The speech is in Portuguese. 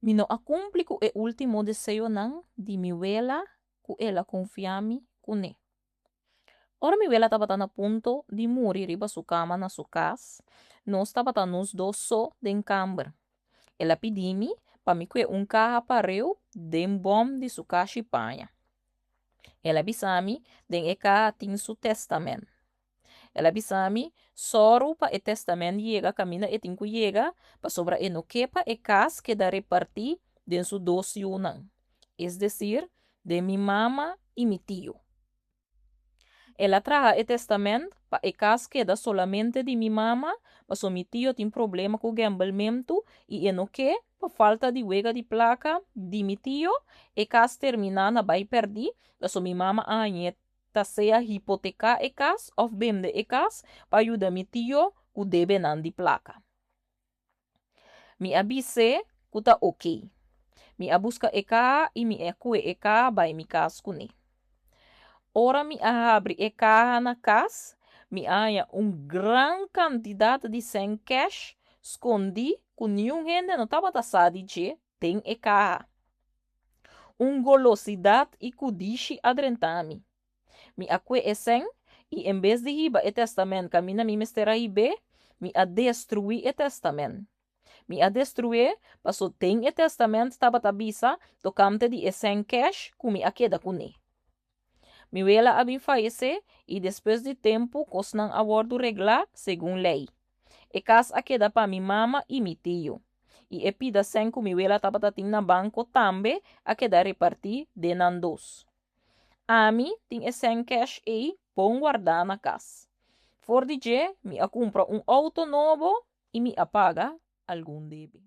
Mi no cumpli cu e último deseo nang di mi wela ku ela confiami ku ne. Ora mi wela tava na punto de morrer riba su cama na su casa. Nós tava nos dois só den camber. Ela pedi-me para me que carro para eu den bom de su caixa panha. Ela bisami den eka tin su testamento. Ela bisami soro pa e testamento llega camina e tinku llega pa sobra e no quepa e cas que da repartir den su dos yunan. Es decir, de mi mama y mi tío. Ela traja e testamento pa e cas queda solamente de mi mama, mas o mi tío tem problema com gamblemento e no que, pa falta de huega de placa de mi tío, e cas terminana vai perdi, mas o mi mama ta sea hipoteca e cas of vende e cas pa ayuda mi tío ku debe nan di placa. Mi abise kuta ok. Mi abusca e ka e mi ekue e ka vai mi cas kune. Ora mi abre e carro na casa, mi há gran quantidade de sem cash, escondi, com nenhum gente não estava taçado de tem e carro. Golosidade e cudiche adrentami. Mi acque e sem, e em vez de riba e testamento camina mi mestera ribe, mi a destruir e testamento. Mi a destruir, passo tem e testamento estava tabisa, tocante de e sem cash, com mi a queda com ne. Mi wela abin fallecer e depois de tempo cosnan abordo reglar según lei. E cas a queda pa mi mama e mi tio. E pida senku mi wela tabatatin na banco tambe a queda repartir de nandos. Ami tin e sen cash e pon guardar na casa. For de mi a compra auto novo e mi apaga algum debe.